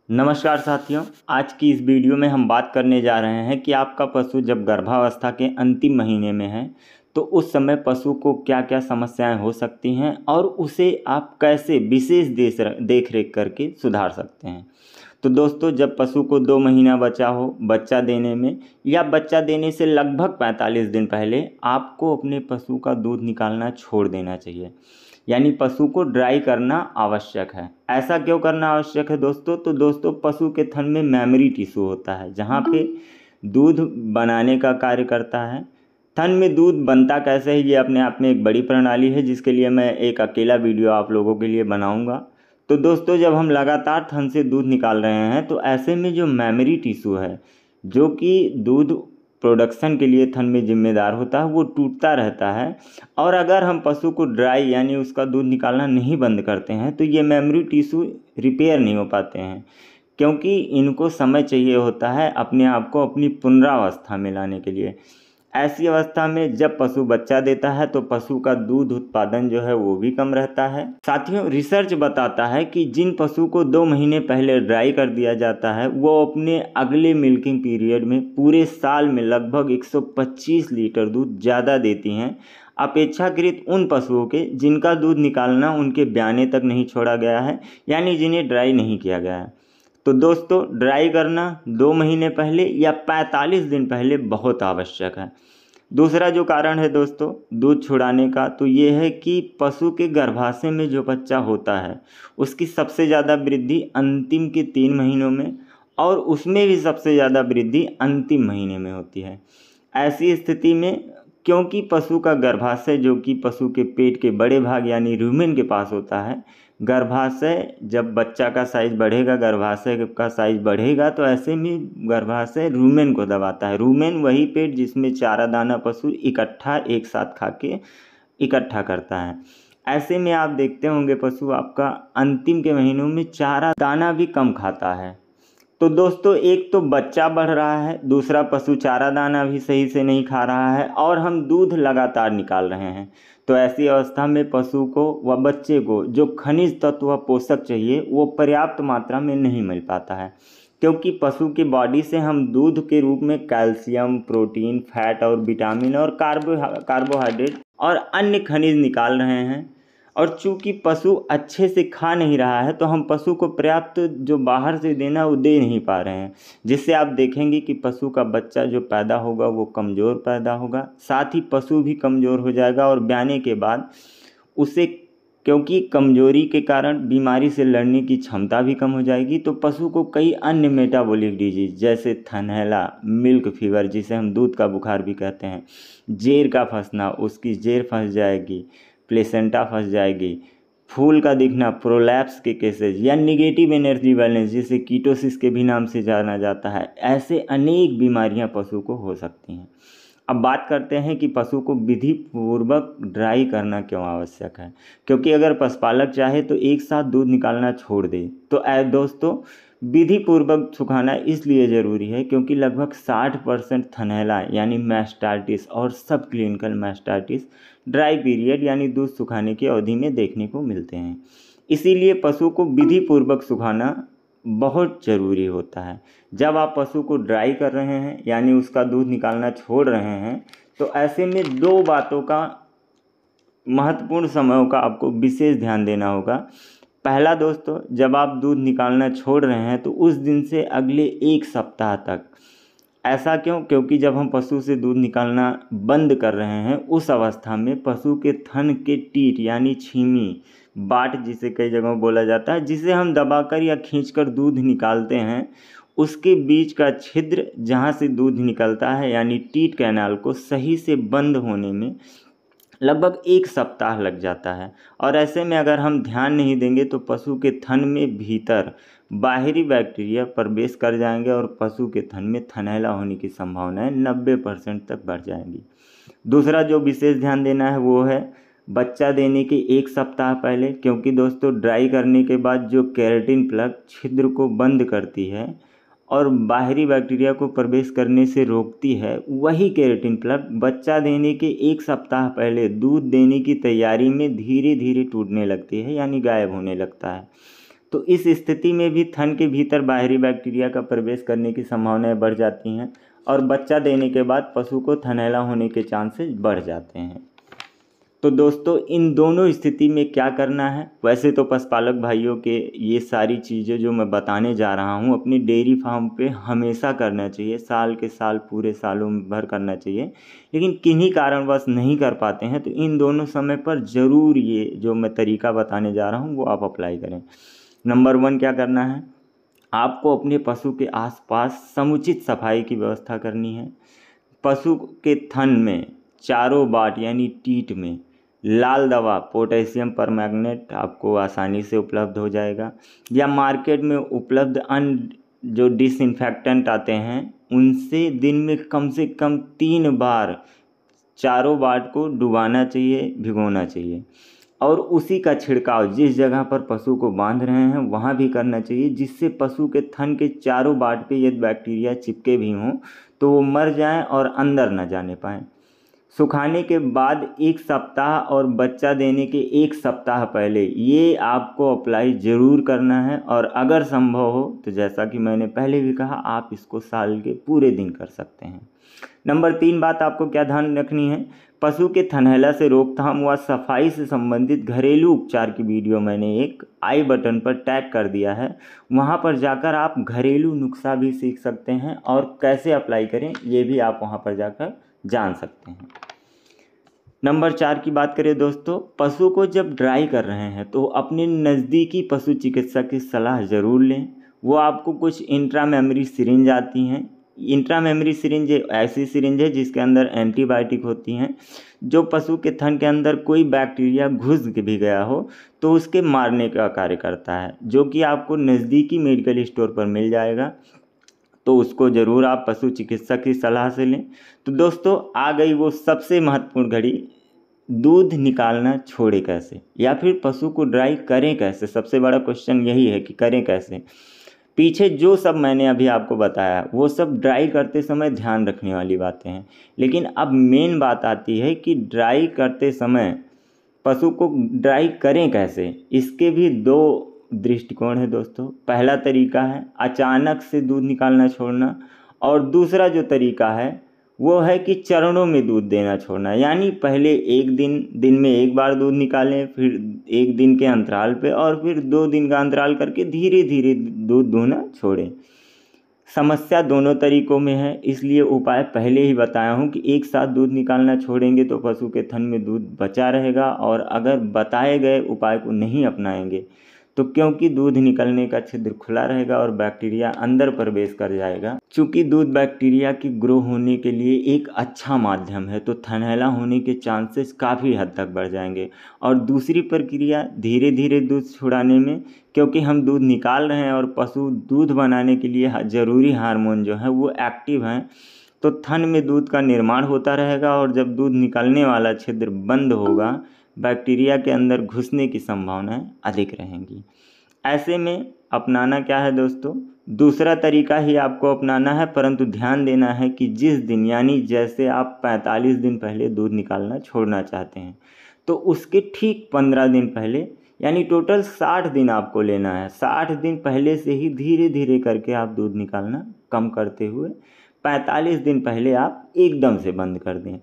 नमस्कार साथियों, आज की इस वीडियो में हम बात करने जा रहे हैं कि आपका पशु जब गर्भावस्था के अंतिम महीने में है तो उस समय पशु को क्या क्या समस्याएं हो सकती हैं और उसे आप कैसे विशेष देख रेख करके सुधार सकते हैं। तो दोस्तों, जब पशु को 2 महीना बचा हो बच्चा देने में या बच्चा देने से लगभग 45 दिन पहले आपको अपने पशु का दूध निकालना छोड़ देना चाहिए, यानी पशु को ड्राई करना आवश्यक है। ऐसा क्यों करना आवश्यक है दोस्तों? तो दोस्तों, पशु के थन में मेमोरी टिश्यू होता है जहाँ पे दूध बनाने का कार्य करता है। थन में दूध बनता कैसे है, ये अपने आप में एक बड़ी प्रणाली है जिसके लिए मैं एक अकेला वीडियो आप लोगों के लिए बनाऊंगा। तो दोस्तों, जब हम लगातार थन से दूध निकाल रहे हैं तो ऐसे में जो मेमोरी टिश्यू है जो कि दूध प्रोडक्शन के लिए थन में जिम्मेदार होता है वो टूटता रहता है। और अगर हम पशु को ड्राई यानी उसका दूध निकालना नहीं बंद करते हैं तो ये मेमोरी टिश्यू रिपेयर नहीं हो पाते हैं, क्योंकि इनको समय चाहिए होता है अपने आप को अपनी पुनरावस्था में लाने के लिए। ऐसी अवस्था में जब पशु बच्चा देता है तो पशु का दूध उत्पादन जो है वो भी कम रहता है। साथियों, रिसर्च बताता है कि जिन पशु को 2 महीने पहले ड्राई कर दिया जाता है वो अपने अगले मिल्किंग पीरियड में पूरे साल में लगभग 125 लीटर दूध ज़्यादा देती हैं अपेक्षाकृत उन पशुओं के जिनका दूध निकालना उनके ब्याने तक नहीं छोड़ा गया है, यानी जिन्हें ड्राई नहीं किया गया है। तो दोस्तों, ड्राई करना 2 महीने पहले या 45 दिन पहले बहुत आवश्यक है। दूसरा जो कारण है दोस्तों दूध छुड़ाने का, तो ये है कि पशु के गर्भाशय में जो बच्चा होता है उसकी सबसे ज़्यादा वृद्धि अंतिम के 3 महीनों में और उसमें भी सबसे ज़्यादा वृद्धि अंतिम महीने में होती है। ऐसी स्थिति में क्योंकि पशु का गर्भाशय जो कि पशु के पेट के बड़े भाग यानी रूमेन के पास होता है, गर्भाशय जब बच्चा का साइज बढ़ेगा, गर्भाशय का साइज बढ़ेगा तो ऐसे में गर्भाशय रूमेन को दबाता है। रूमेन वही पेट जिसमें चारा दाना पशु इकट्ठा एक साथ खा के इकट्ठा करता है। ऐसे में आप देखते होंगे पशु आपका अंतिम के महीनों में चारा दाना भी कम खाता है। तो दोस्तों, एक तो बच्चा बढ़ रहा है, दूसरा पशु चारा दाना भी सही से नहीं खा रहा है और हम दूध लगातार निकाल रहे हैं। तो ऐसी अवस्था में पशु को व बच्चे को जो खनिज तत्व व पोषक चाहिए वो पर्याप्त मात्रा में नहीं मिल पाता है, क्योंकि पशु की बॉडी से हम दूध के रूप में कैल्शियम, प्रोटीन, फैट और विटामिन और कार्बोहाइड्रेट और अन्य खनिज निकाल रहे हैं। और चूंकि पशु अच्छे से खा नहीं रहा है तो हम पशु को पर्याप्त जो बाहर से देना वो दे नहीं पा रहे हैं, जिससे आप देखेंगे कि पशु का बच्चा जो पैदा होगा वो कमज़ोर पैदा होगा, साथ ही पशु भी कमज़ोर हो जाएगा और ब्याने के बाद उसे, क्योंकि कमजोरी के कारण बीमारी से लड़ने की क्षमता भी कम हो जाएगी, तो पशु को कई अन्य मेटाबॉलिक डिजीज जैसे थनैला, मिल्क फीवर जिसे हम दूध का बुखार भी कहते हैं, जेर का फंसना, उसकी जेर फंस जाएगी, प्लेसेंटा फंस जाएगी, फूल का दिखना, प्रोलैप्स के केसेस या निगेटिव एनर्जी बैलेंस जिसे कीटोसिस के भी नाम से जाना जाता है, ऐसे अनेक बीमारियां पशु को हो सकती हैं। अब बात करते हैं कि पशु को विधि पूर्वक ड्राई करना क्यों आवश्यक है, क्योंकि अगर पशुपालक चाहे तो एक साथ दूध निकालना छोड़ दे। तो दोस्तों, विधि पूर्वक सुखाना इसलिए ज़रूरी है क्योंकि लगभग 60% थनैला यानी मैस्टार्टिस और सब क्लिनिकल मैस्टार्टिस ड्राई पीरियड यानी दूध सुखाने की अवधि में देखने को मिलते हैं। इसीलिए पशु को विधि पूर्वक सुखाना बहुत ज़रूरी होता है। जब आप पशु को ड्राई कर रहे हैं यानी उसका दूध निकालना छोड़ रहे हैं तो ऐसे में 2 बातों का महत्वपूर्ण समयों का आपको विशेष ध्यान देना होगा। पहला दोस्तों, जब आप दूध निकालना छोड़ रहे हैं तो उस दिन से अगले 1 सप्ताह तक। ऐसा क्यों? क्योंकि जब हम पशु से दूध निकालना बंद कर रहे हैं उस अवस्था में पशु के थन के टीट यानी छीमी, बाट जिसे कई जगहों बोला जाता है, जिसे हम दबाकर या खींचकर दूध निकालते हैं, उसके बीच का छिद्र जहाँ से दूध निकलता है यानी टीट कैनाल को सही से बंद होने में लगभग 1 सप्ताह लग जाता है। और ऐसे में अगर हम ध्यान नहीं देंगे तो पशु के थन में भीतर बाहरी बैक्टीरिया प्रवेश कर जाएंगे और पशु के थन में थनैला होने की संभावनाएं 90% तक बढ़ जाएंगी। दूसरा जो विशेष ध्यान देना है वो है बच्चा देने के 1 सप्ताह पहले, क्योंकि दोस्तों ड्राई करने के बाद जो केराटिन प्लग छिद्र को बंद करती है और बाहरी बैक्टीरिया को प्रवेश करने से रोकती है, वही केराटिन प्लग बच्चा देने के 1 सप्ताह पहले दूध देने की तैयारी में धीरे धीरे टूटने लगती है यानी गायब होने लगता है। तो इस स्थिति में भी थन के भीतर बाहरी बैक्टीरिया का प्रवेश करने की संभावनाएं बढ़ जाती हैं और बच्चा देने के बाद पशु को थनैला होने के चांसेस बढ़ जाते हैं। तो दोस्तों इन दोनों स्थिति में क्या करना है? वैसे तो पशुपालक भाइयों के ये सारी चीज़ें जो मैं बताने जा रहा हूँ अपनी डेयरी फार्म पे हमेशा करना चाहिए, साल के साल पूरे सालों भर करना चाहिए, लेकिन किन्हीं कारणवश नहीं कर पाते हैं तो इन दोनों समय पर ज़रूर ये जो मैं तरीका बताने जा रहा हूँ वो आप अप्लाई करें। नंबर 1 क्या करना है? आपको अपने पशु के आसपास समुचित सफाई की व्यवस्था करनी है। पशु के थन में चारों बाट यानी टीट में लाल दवा पोटेशियम परमैंगनेट आपको आसानी से उपलब्ध हो जाएगा, या मार्केट में उपलब्ध अन्य जो डिसइंफेक्टेंट आते हैं उनसे दिन में कम से कम 3 बार चारों बाट को डुबाना चाहिए, भिगोना चाहिए, और उसी का छिड़काव जिस जगह पर पशु को बांध रहे हैं वहाँ भी करना चाहिए, जिससे पशु के थन के चारों बाट पे यदि बैक्टीरिया चिपके भी हों तो वो मर जाएं और अंदर न जाने पाएँ। सुखाने के बाद 1 सप्ताह और बच्चा देने के 1 सप्ताह पहले ये आपको अप्लाई ज़रूर करना है, और अगर संभव हो तो जैसा कि मैंने पहले भी कहा आप इसको साल के पूरे दिन कर सकते हैं। नंबर 3 बात आपको क्या ध्यान रखनी है? पशु के थनैला से रोकथाम व सफाई से संबंधित घरेलू उपचार की वीडियो मैंने एक आई बटन पर टैग कर दिया है, वहाँ पर जाकर आप घरेलू नुस्खा भी सीख सकते हैं और कैसे अप्लाई करें ये भी आप वहाँ पर जाकर जान सकते हैं। नंबर 4 की बात करें दोस्तों, पशु को जब ड्राई कर रहे हैं तो अपने नज़दीकी पशु चिकित्सक की सलाह ज़रूर लें। वो आपको कुछ इंट्रा मेमोरी सिरिंज आती हैं। इंट्रा मेमोरी सिरिंज ऐसी सिरिंज है जिसके अंदर एंटीबायोटिक होती हैं, जो पशु के थन के अंदर कोई बैक्टीरिया घुस भी गया हो तो उसके मारने का कार्य करता है, जो कि आपको नज़दीकी मेडिकल स्टोर पर मिल जाएगा। तो उसको ज़रूर आप पशु चिकित्सक की सलाह से लें। तो दोस्तों आ गई वो सबसे महत्वपूर्ण घड़ी, दूध निकालना छोड़े कैसे, या फिर पशु को ड्राई करें कैसे। सबसे बड़ा क्वेश्चन यही है कि करें कैसे। पीछे जो सब मैंने अभी आपको बताया वो सब ड्राई करते समय ध्यान रखने वाली बातें हैं, लेकिन अब मेन बात आती है कि ड्राई करते समय पशु को ड्राई करें कैसे। इसके भी 2 दृष्टिकोण है दोस्तों। पहला तरीका है अचानक से दूध निकालना छोड़ना, और दूसरा जो तरीका है वो है कि चरणों में दूध देना छोड़ना, यानी पहले एक दिन में 1 बार दूध निकालें, फिर 1 दिन के अंतराल पे, और फिर 2 दिन का अंतराल करके धीरे धीरे दूध दूहना छोड़ें। समस्या दोनों तरीकों में है, इसलिए उपाय पहले ही बताया हूँ कि एक साथ दूध निकालना छोड़ेंगे तो पशु के थन में दूध बचा रहेगा, और अगर बताए गए उपाय को नहीं अपनाएंगे तो क्योंकि दूध निकलने का छिद्र खुला रहेगा और बैक्टीरिया अंदर प्रवेश कर जाएगा। चूँकि दूध बैक्टीरिया की ग्रो होने के लिए एक अच्छा माध्यम है तो थनैला होने के चांसेस काफ़ी हद तक बढ़ जाएंगे। और दूसरी प्रक्रिया धीरे धीरे दूध छुड़ाने में, क्योंकि हम दूध निकाल रहे हैं और पशु दूध बनाने के लिए ज़रूरी हार्मोन जो है वो एक्टिव हैं, तो थन में दूध का निर्माण होता रहेगा, और जब दूध निकलने वाला छिद्र बंद होगा बैक्टीरिया के अंदर घुसने की संभावनाएं अधिक रहेंगी। ऐसे में अपनाना क्या है दोस्तों, दूसरा तरीका ही आपको अपनाना है, परंतु ध्यान देना है कि जिस दिन यानी जैसे आप 45 दिन पहले दूध निकालना छोड़ना चाहते हैं तो उसके ठीक 15 दिन पहले, यानी टोटल 60 दिन आपको लेना है। 60 दिन पहले से ही धीरे धीरे करके आप दूध निकालना कम करते हुए 45 दिन पहले आप एकदम से बंद कर दें।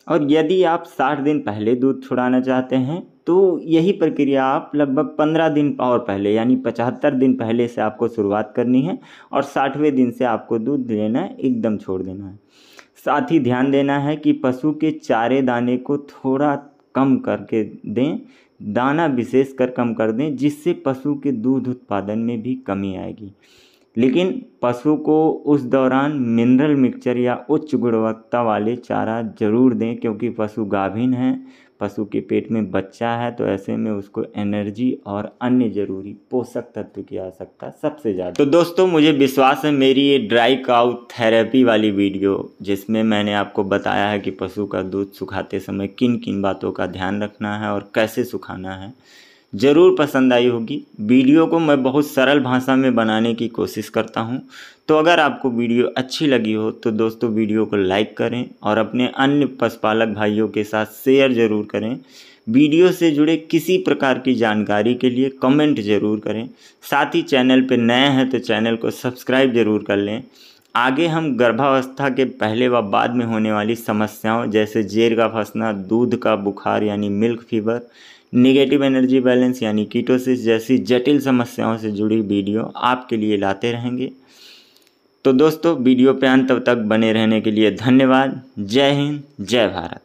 और यदि आप 60 दिन पहले दूध छुड़ाना चाहते हैं तो यही प्रक्रिया आप लगभग 15 दिन और पहले यानी 75 दिन पहले से आपको शुरुआत करनी है, और 60वें दिन से आपको दूध लेना है, एकदम छोड़ देना है। साथ ही ध्यान देना है कि पशु के चारे दाने को थोड़ा कम करके दें, दाना विशेष कर कम कर दें, जिससे पशु के दूध उत्पादन में भी कमी आएगी। लेकिन पशु को उस दौरान मिनरल मिक्सचर या उच्च गुणवत्ता वाले चारा जरूर दें, क्योंकि पशु गाभिन है, पशु के पेट में बच्चा है, तो ऐसे में उसको एनर्जी और अन्य जरूरी पोषक तत्व की आवश्यकता सबसे ज़्यादा। तो दोस्तों मुझे विश्वास है मेरी ये ड्राई काउ थेरेपी वाली वीडियो, जिसमें मैंने आपको बताया है कि पशु का दूध सुखाते समय किन किन बातों का ध्यान रखना है और कैसे सुखाना है, ज़रूर पसंद आई होगी। वीडियो को मैं बहुत सरल भाषा में बनाने की कोशिश करता हूं, तो अगर आपको वीडियो अच्छी लगी हो तो दोस्तों वीडियो को लाइक करें और अपने अन्य पशुपालक भाइयों के साथ शेयर ज़रूर करें। वीडियो से जुड़े किसी प्रकार की जानकारी के लिए कमेंट ज़रूर करें। साथ ही चैनल पर नए हैं तो चैनल को सब्सक्राइब ज़रूर कर लें। आगे हम गर्भावस्था के पहले व बाद में होने वाली समस्याओं जैसे जेर का फंसना, दूध का बुखार यानी milk fever, negative energy balance यानी कीटोसिस जैसी जटिल समस्याओं से जुड़ी वीडियो आपके लिए लाते रहेंगे। तो दोस्तों वीडियो पे अंत तक बने रहने के लिए धन्यवाद। जय हिंद, जय भारत।